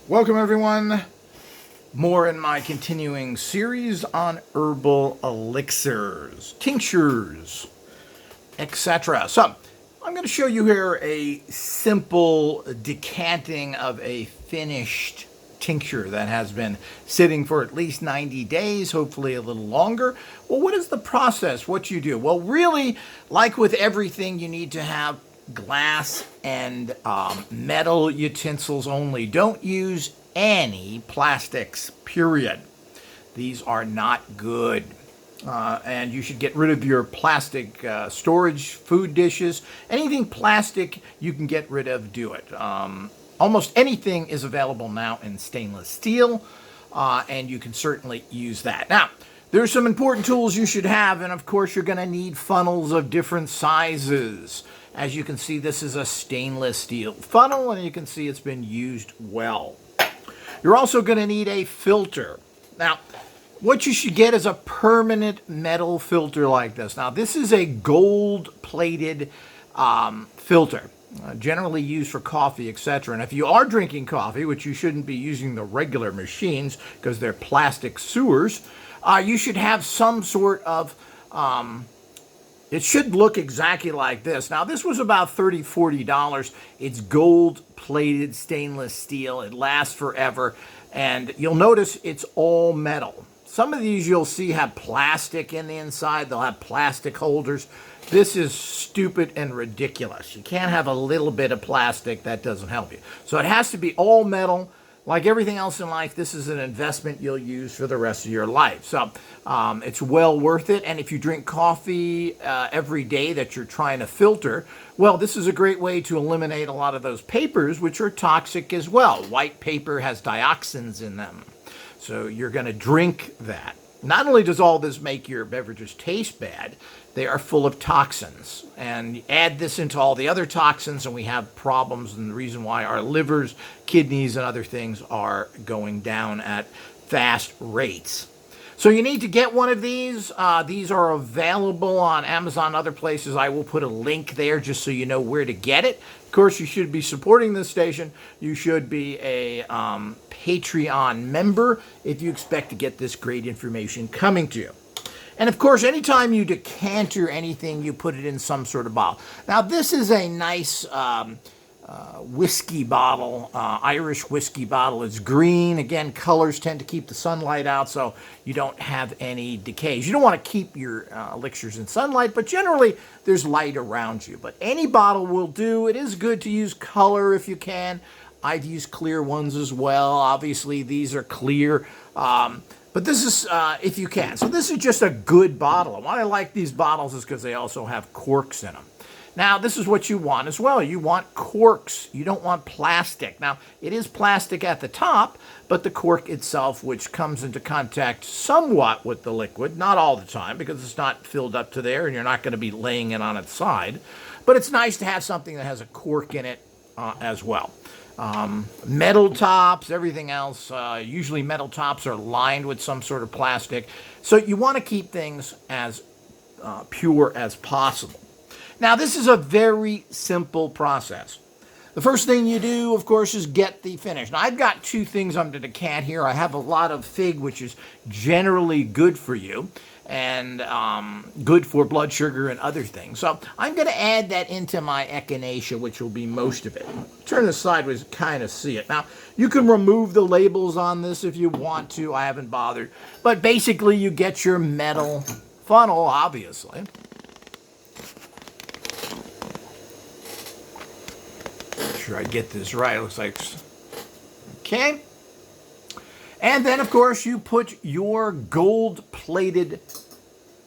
Welcome everyone. More in my continuing series on herbal elixirs, tinctures, etc. So I'm going to show you here a simple decanting of a finished tincture that has been sitting for at least 90 days, hopefully a little longer. Well, what is the process? What you do? Well, really, like with everything, you need to have glass and metal utensils only. Don't use any plastics, period. These are not good. And you should get rid of your plastic storage food dishes. Anything plastic you can get rid of, do it. Almost anything is available now in stainless steel, and you can certainly use that. Now, there's some important tools you should have, and of course you're going to need funnels of different sizes. As you can see, this is a stainless steel funnel, and you can see it's been used well. You're also going to need a filter. Now, what you should get is a permanent metal filter like this. Now, this is a gold-plated filter, generally used for coffee, etc. And if you are drinking coffee, which you shouldn't be using the regular machines because they're plastic sewers, you should have some sort of... it should look exactly like this. Now, this was about $30, $40. It's gold-plated stainless steel. It lasts forever. And you'll notice it's all metal. Some of these you'll see have plastic in the inside. They'll have plastic holders. This is stupid and ridiculous. You can't have a little bit of plastic. That doesn't help you. So it has to be all metal. Like everything else in life, this is an investment you'll use for the rest of your life. So it's well worth it. And if you drink coffee every day that you're trying to filter, well, this is a great way to eliminate a lot of those papers, which are toxic as well. White paper has dioxins in them. So you're going to drink that. Not only does all this make your beverages taste bad, they are full of toxins. And add this into all the other toxins, and we have problems, and the reason why our livers, kidneys, and other things are going down at fast rates. So you need to get one of these. These are available on Amazon and other places. I will put a link there just so you know where to get it. Of course, you should be supporting this station. You should be a Patreon member if you expect to get this great information coming to you. And of course, anytime you decanter anything, you put it in some sort of bottle. Now, this is a nice whiskey bottle, Irish whiskey bottle. It's green. Again, colors tend to keep the sunlight out, so you don't have any decays. You don't want to keep your elixirs in sunlight, but generally there's light around you. But any bottle will do. It is good to use color if you can. I've used clear ones as well. Obviously, these are clear. But this is, if you can. So this is just a good bottle. And why I like these bottles is because they also have corks in them. Now, this is what you want as well. You want corks. You don't want plastic. Now, it is plastic at the top, but the cork itself, which comes into contact somewhat with the liquid, not all the time because it's not filled up to there and you're not going to be laying it on its side. But it's nice to have something that has a cork in it as well. Metal tops, everything else, usually metal tops are lined with some sort of plastic. So you want to keep things as pure as possible. Now, this is a very simple process. The first thing you do, of course, is get the finish. Now, I've got two things I'm going to decant here. I have a lot of fig, which is generally good for you and good for blood sugar and other things. So I'm going to add that into my Echinacea, which will be most of it. Turn this sideways to kind of see it. Now, you can remove the labels on this if you want to. I haven't bothered. But basically, you get your metal funnel, obviously. Make sure I get this right. It looks like... Okay. And then, of course, you put your gold-plated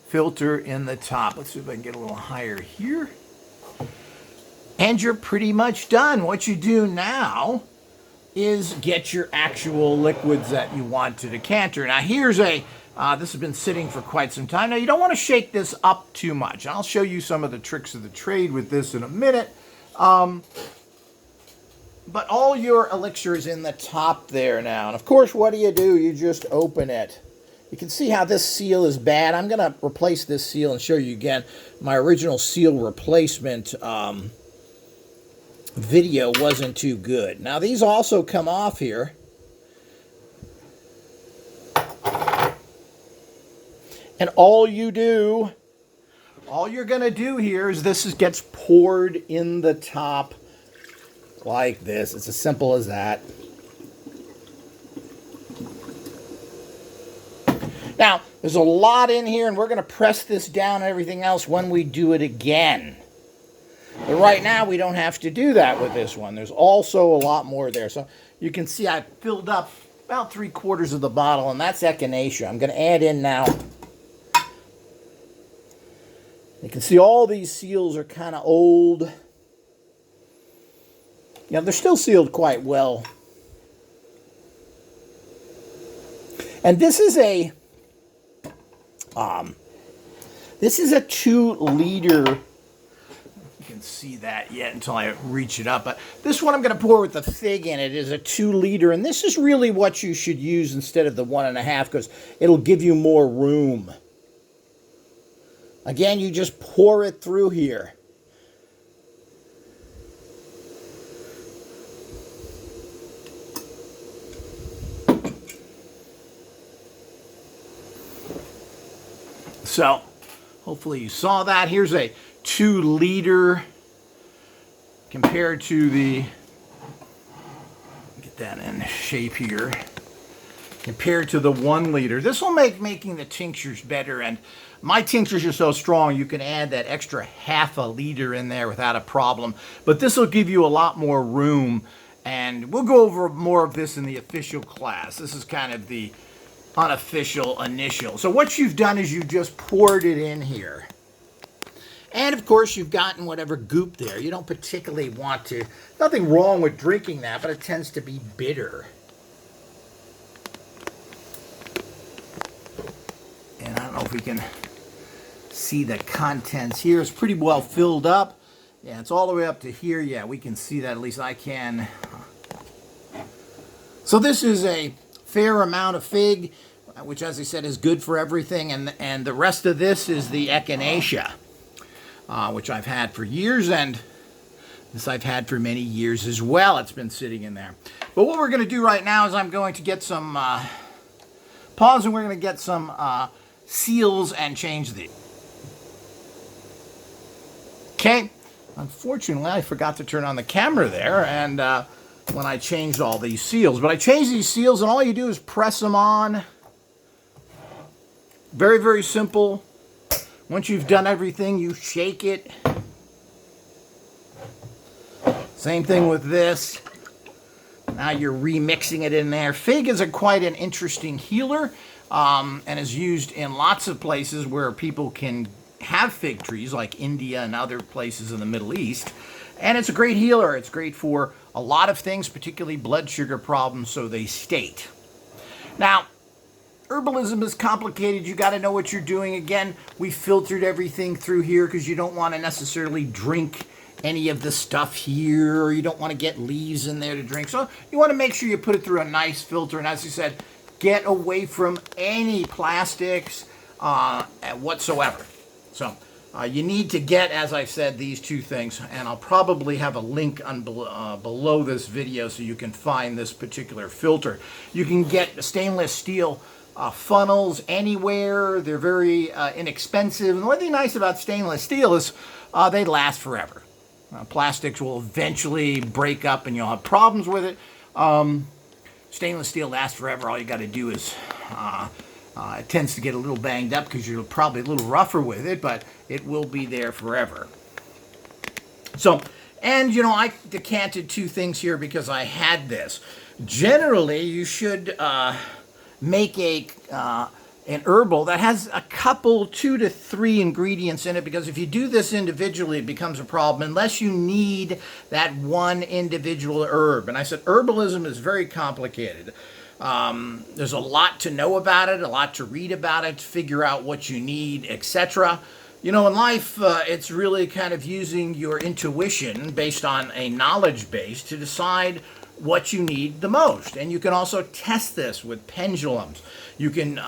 filter in the top. Let's see if I can get a little higher here. And you're pretty much done. What you do now is get your actual liquids that you want to decanter. Now, here's a... this has been sitting for quite some time. Now, you don't want to shake this up too much. I'll show you some of the tricks of the trade with this in a minute. But all your elixir is in the top there now. And of course, what do? You just open it. You can see how this seal is bad. I'm going to replace this seal and show you again. My original seal replacement video wasn't too good. Now, these also come off here. And all you're going to do here is gets poured in the top like this. It's as simple as that. Now, there's a lot in here, and we're going to press this down and everything else when we do it again. But right now, we don't have to do that with this one. There's also a lot more there. So you can see I filled up about 3/4 of the bottle, and that's Echinacea. I'm going to add in now. You can see all these seals are kind of old. Yeah, they're still sealed quite well. And this is a 2-liter. You can see that yet until I reach it up. But this one I'm going to pour with the fig in it is a 2-liter. And this is really what you should use instead of the 1.5 because it'll give you more room. Again, you just pour it through here. So, hopefully you saw that. Here's a 2-liter compared to the, get that in shape here, compared to the 1-liter. This will make making the tinctures better, and my tinctures are so strong you can add that extra 1/2 liter in there without a problem. But this will give you a lot more room, and we'll go over more of this in the official class. This is kind of the unofficial initial. So what you've done is you've just poured it in here. And of course you've gotten whatever goop there. You don't particularly want to, nothing wrong with drinking that, but it tends to be bitter. And I don't know if we can see the contents here. It's pretty well filled up. Yeah, it's all the way up to here. Yeah, we can see that, at least I can. So this is a fair amount of fig, which, as I said, is good for everything. And the rest of this is the Echinacea, which I've had for years, and this I've had for many years as well. It's been sitting in there. But what we're going to do right now is I'm going to get some pause, and we're going to get some seals and change these. Okay, unfortunately I forgot to turn on the camera there, and when I changed all these seals. But I changed these seals, and all you do is press them on. Very, very simple. Once you've done everything, you shake it. Same thing with this. Now you're remixing it in there. Fig is quite an interesting healer, and is used in lots of places where people can have fig trees, like India and other places in the Middle East. And it's a great healer. It's great for a lot of things, particularly blood sugar problems, so they state. Now, herbalism is complicated. You got to know what you're doing. Again, we filtered everything through here because you don't want to necessarily drink any of the stuff here, or you don't want to get leaves in there to drink. So you want to make sure you put it through a nice filter. And as I said, get away from any plastics whatsoever. So you need to get, as I said, these two things, and I'll probably have a link on below this video so you can find this particular filter. You can get stainless steel funnels anywhere. They're very inexpensive. And one thing nice about stainless steel is they last forever. Plastics will eventually break up and you'll have problems with it. Stainless steel lasts forever. All you got to do is it tends to get a little banged up because you're probably a little rougher with it, but it will be there forever. So, and you know, I decanted two things here because I had this. Generally, you should make an herbal that has a couple, 2 to 3 ingredients in it, because if you do this individually, it becomes a problem unless you need that one individual herb. And I said herbalism is very complicated. There's a lot to know about it, a lot to read about it, to figure out what you need, etc. You know, in life, it's really kind of using your intuition based on a knowledge base to decide what you need the most. And you can also test this with pendulums. You can,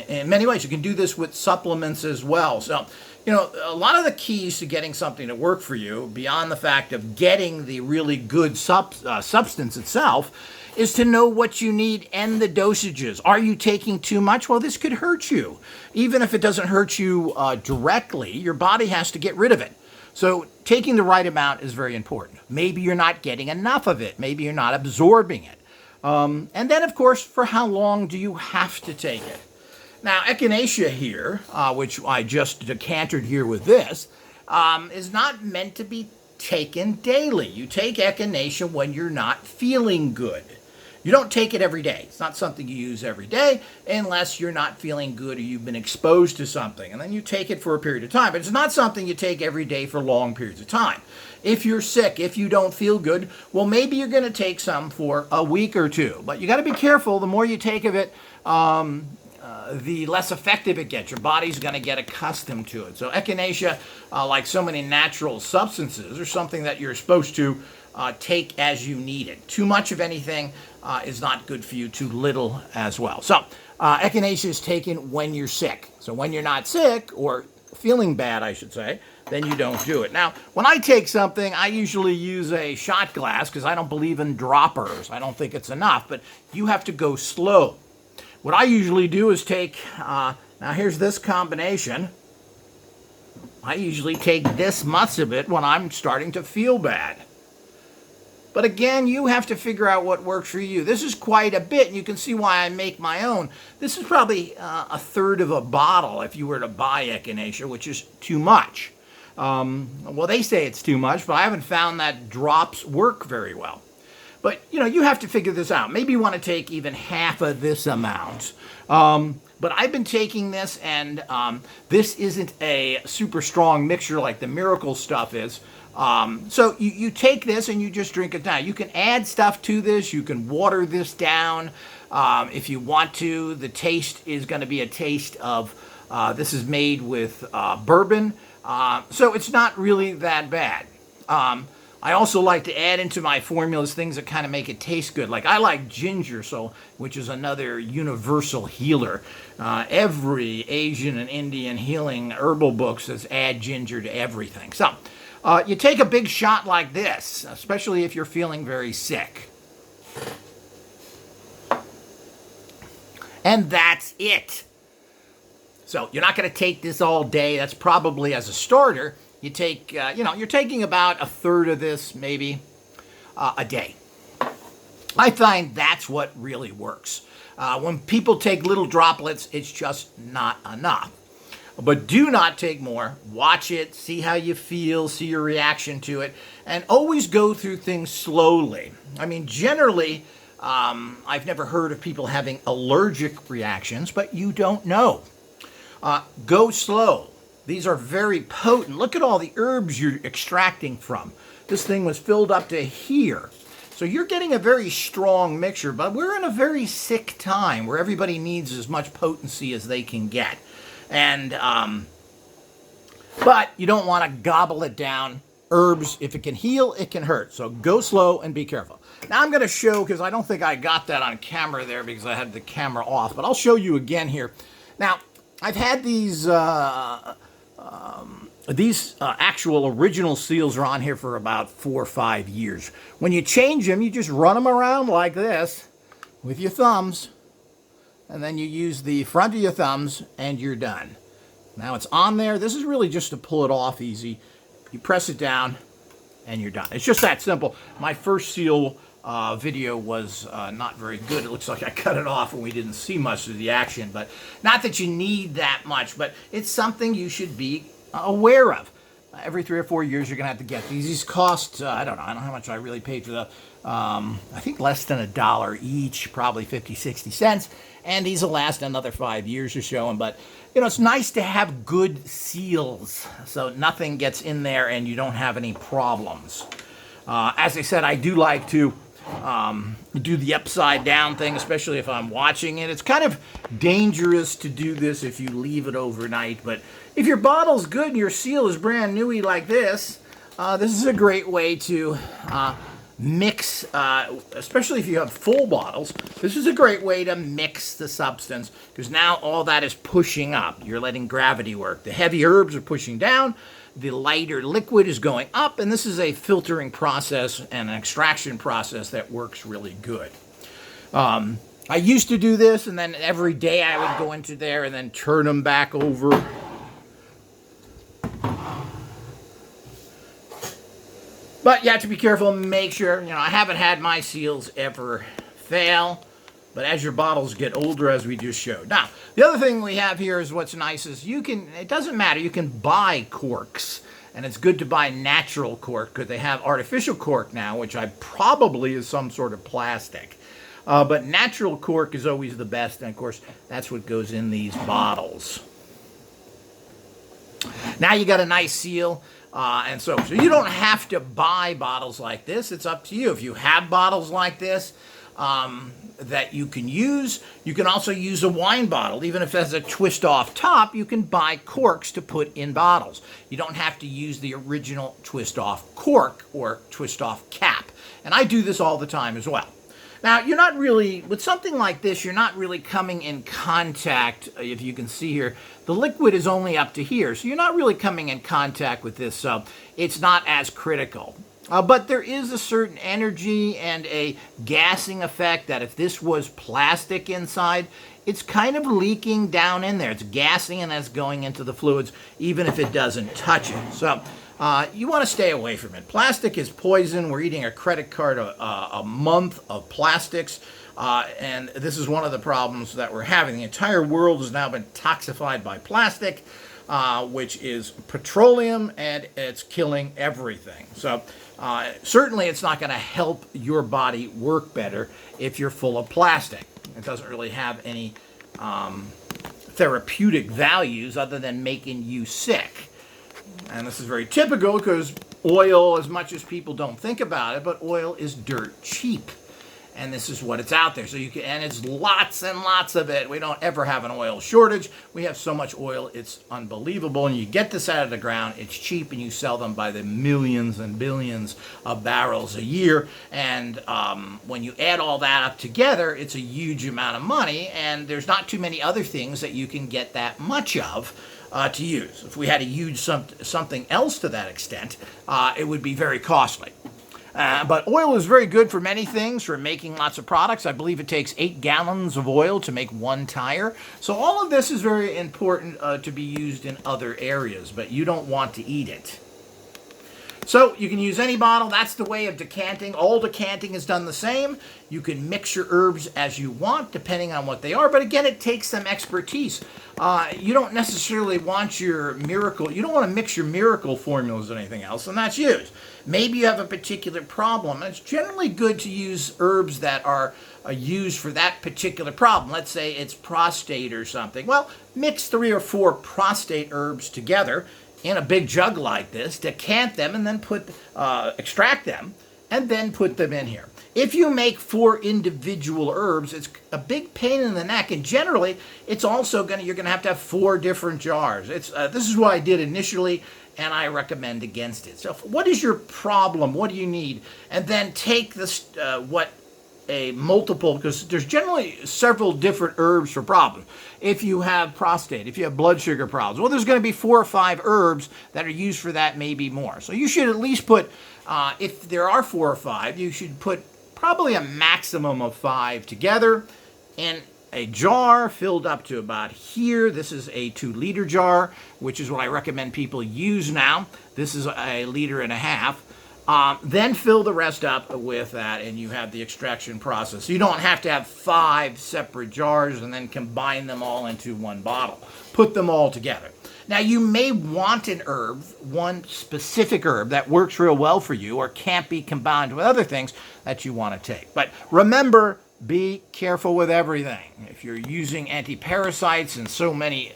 in many ways, you can do this with supplements as well. So You know, a lot of the keys to getting something to work for you, beyond the fact of getting the really good substance itself, is to know what you need and the dosages. Are you taking too much? Well, this could hurt you. Even if it doesn't hurt you directly, your body has to get rid of it. So taking the right amount is very important. Maybe you're not getting enough of it. Maybe you're not absorbing it. And then, of course, for how long do you have to take it? Now, Echinacea here, which I just decanted here with this, is not meant to be taken daily. You take Echinacea when you're not feeling good. You don't take it every day. It's not something you use every day unless you're not feeling good or you've been exposed to something. And then you take it for a period of time. But it's not something you take every day for long periods of time. If you're sick, if you don't feel good, well, maybe you're going to take some for a week or two. But you got to be careful. The more you take of it, the less effective it gets. Your body's going to get accustomed to it. So Echinacea, like so many natural substances, are something that you're supposed to take as you need it. Too much of anything is not good for you. Too little as well. So Echinacea is taken when you're sick. So when you're not sick, or feeling bad, I should say, then you don't do it. Now, when I take something, I usually use a shot glass because I don't believe in droppers. I don't think it's enough, but you have to go slow. What I usually do is take, now here's this combination. I usually take this much of it when I'm starting to feel bad. But again, you have to figure out what works for you. This is quite a bit, and you can see why I make my own. This is probably a third of a bottle if you were to buy Echinacea, which is too much. Well, they say it's too much, but I haven't found that drops work very well. But, you know, you have to figure this out. Maybe you want to take even half of this amount. But I've been taking this, and this isn't a super strong mixture like the Miracle stuff is. So you take this and you just drink it down. You can add stuff to this. You can water this down if you want to. The taste is going to be a taste of, this is made with bourbon. So it's not really that bad. I also like to add into my formulas things that kind of make it taste good. Like I like ginger, which is another universal healer. Every Asian and Indian healing herbal book says add ginger to everything. So you take a big shot like this, especially if you're feeling very sick. And that's it. So you're not going to take this all day. That's probably as a starter. You take, you're taking about a third of this, maybe, a day. I find that's what really works. When people take little droplets, it's just not enough. But do not take more. Watch it, see how you feel, see your reaction to it, and always go through things slowly. I mean, generally, I've never heard of people having allergic reactions, but you don't know. Go slow. These are very potent. Look at all the herbs you're extracting from. This thing was filled up to here. So you're getting a very strong mixture, but we're in a very sick time where everybody needs as much potency as they can get. And, but you don't want to gobble it down. Herbs, if it can heal, it can hurt. So go slow and be careful. Now I'm going to show, because I don't think I got that on camera there because I had the camera off, but I'll show you again here. Now, I've had these actual original seals are on here for about 4 or 5 years. When you change them, you just run them around like this with your thumbs, and then you use the front of your thumbs, and you're done. Now it's on there. This is really just to pull it off easy. You press it down, and you're done. It's just that simple. My first seal video was not very good. It looks like I cut it off and we didn't see much of the action, but not that you need that much, but it's something you should be aware of. Every 3 or 4 years you're going to have to get these. These cost, I don't know how much I really paid for the, I think less than $1 each, probably 50, 60 cents, and these will last another 5 years or so. But, you know, it's nice to have good seals so nothing gets in there and you don't have any problems. As I said, I do like to do the upside down thing, especially if I'm watching it. It's kind of dangerous to do this if you leave it overnight, but if your bottle's good and your seal is brand newy like this, this is a great way to mix, especially if you have full bottles, this is a great way to mix the substance, because now all that is pushing up. You're letting gravity work. The heavy herbs are pushing down, the lighter liquid is going up, and this is a filtering process and an extraction process that works really good. I used to do this, and then every day I would go into there and then turn them back over. But you have to be careful and make sure, I haven't had my seals ever fail. But as your bottles get older, as we just showed. Now, the other thing we have here is what's nice is it doesn't matter, you can buy corks. And it's good to buy natural cork, because they have artificial cork now, which probably is some sort of plastic. But natural cork is always the best, and of course, that's what goes in these bottles. Now you got a nice seal, and so you don't have to buy bottles like this. It's up to you. If you have bottles like this that you can use, you can also use a wine bottle. Even if it has a twist-off top, you can buy corks to put in bottles. You don't have to use the original twist-off cork or twist-off cap. And I do this all the time as well. Now, you're not really, with something like this, you're not really coming in contact, if you can see here, the liquid is only up to here, so you're not really coming in contact with this, so it's not as critical. But there is a certain energy and a gassing effect that if this was plastic inside, it's kind of leaking down in there. It's gassing and that's going into the fluids, even if it doesn't touch it. So you want to stay away from it. Plastic is poison. We're eating a credit card a month of plastics. And this is one of the problems that we're having. The entire world has now been toxified by plastic, which is petroleum, and it's killing everything. So certainly it's not going to help your body work better if you're full of plastic. It doesn't really have any therapeutic values other than making you sick. And this is very typical because oil, as much as people don't think about it, but oil is dirt cheap. And this is what it's out there. So and it's lots and lots of it. We don't ever have an oil shortage. We have so much oil, it's unbelievable. And you get this out of the ground, it's cheap, and you sell them by the millions and billions of barrels a year. And when you add all that up together, it's a huge amount of money. And there's not too many other things that you can get that much of to use. If we had to use something else to that extent, it would be very costly. But oil is very good for many things, for making lots of products. I believe it takes 8 gallons of oil to make 1 tire. So all of this is very important to be used in other areas, but you don't want to eat it. So you can use any bottle. That's the way of decanting. All decanting is done the same. You can mix your herbs as you want, depending on what they are. But again, it takes some expertise. You don't necessarily want you don't want to mix your miracle formulas or anything else, and that's used. Maybe you have a particular problem. It's generally good to use herbs that are used for that particular problem. Let's say it's prostate or something. Well, mix 3 or 4 prostate herbs together in a big jug like this, decant them, and then extract them, and then put them in here. If you make 4 individual herbs, it's a big pain in the neck, and generally, it's also you're gonna have to have 4 different jars. This is what I did initially, and I recommend against it. So, what is your problem? What do you need? And then take this because there's generally several different herbs for problems. If you have prostate, if you have blood sugar problems, well, there's going to be 4 or 5 herbs that are used for that, maybe more. So you should at least put, if there are 4 or 5, you should put probably a maximum of 5 together in a jar filled up to about here. This is a 2-liter jar, which is what I recommend people use now. This is a 1.5 liters. Then fill the rest up with that, and you have the extraction process. You don't have to have 5 separate jars and then combine them all into one bottle. Put them all together. Now, you may want an herb, one specific herb that works real well for you or can't be combined with other things that you want to take. But remember, be careful with everything. If you're using antiparasites and so many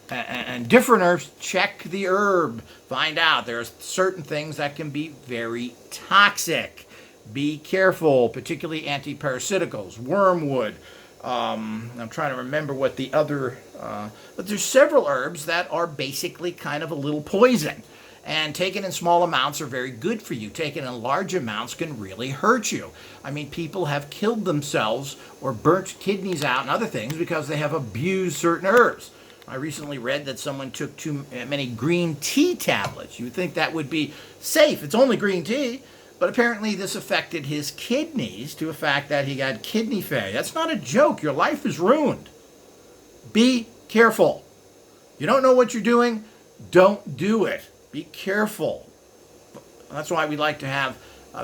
and different herbs, check the herb. Find out there are certain things that can be very toxic. Be careful, particularly antiparasiticals, wormwood. I'm trying to remember what the other, but there's several herbs that are basically kind of a little poison. And taken in small amounts are very good for you. Taken in large amounts can really hurt you. I mean, people have killed themselves or burnt kidneys out and other things because they have abused certain herbs. I recently read that someone took too many green tea tablets. You would think that would be safe. It's only green tea. But apparently this affected his kidneys to the fact that he got kidney failure. That's not a joke. Your life is ruined. Be careful. You don't know what you're doing, don't do it. Be careful. That's why we like to have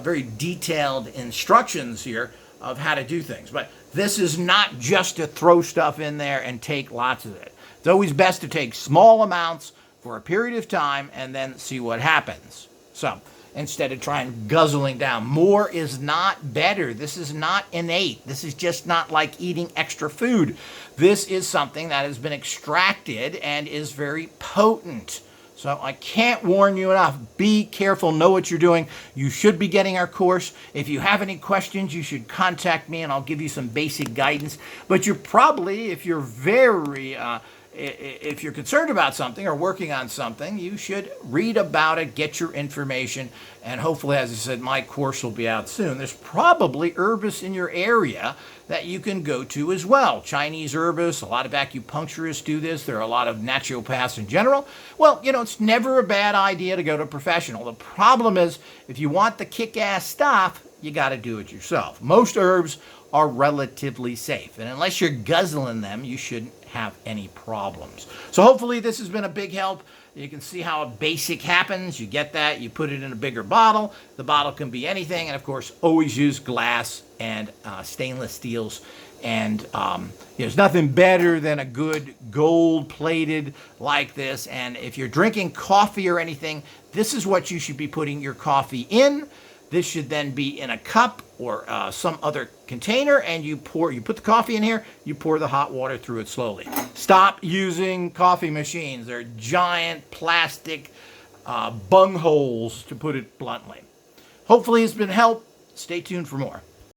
very detailed instructions here of how to do things. But this is not just to throw stuff in there and take lots of it. It's always best to take small amounts for a period of time and then see what happens. So, instead of trying guzzling down. More is not better. This is not innate. This is just not like eating extra food. This is something that has been extracted and is very potent. So I can't warn you enough. Be careful. Know what you're doing. You should be getting our course. If you have any questions, you should contact me and I'll give you some basic guidance. But you're probably, if you're if you're concerned about something or working on something, you should read about it, get your information, and hopefully, as I said, my course will be out soon. There's probably herbists in your area that you can go to as well. Chinese herbists, a lot of acupuncturists do this. There are a lot of naturopaths in general. Well, you know, it's never a bad idea to go to a professional. The problem is, if you want the kick-ass stuff, you got to do it yourself. Most herbs are relatively safe, and unless you're guzzling them, you shouldn't have any problems. So hopefully this has been a big help. You can see how a basic happens. You get that, you put it in a bigger bottle. The bottle can be anything, and of course, always use glass and stainless steels. And there's nothing better than a good gold-plated like this. And if you're drinking coffee or anything, this is what you should be putting your coffee in. This should then be in a cup or some other container, and you put the coffee in here, you pour the hot water through it slowly. Stop using coffee machines. They're giant plastic bungholes, to put it bluntly. Hopefully it's been helped. Stay tuned for more.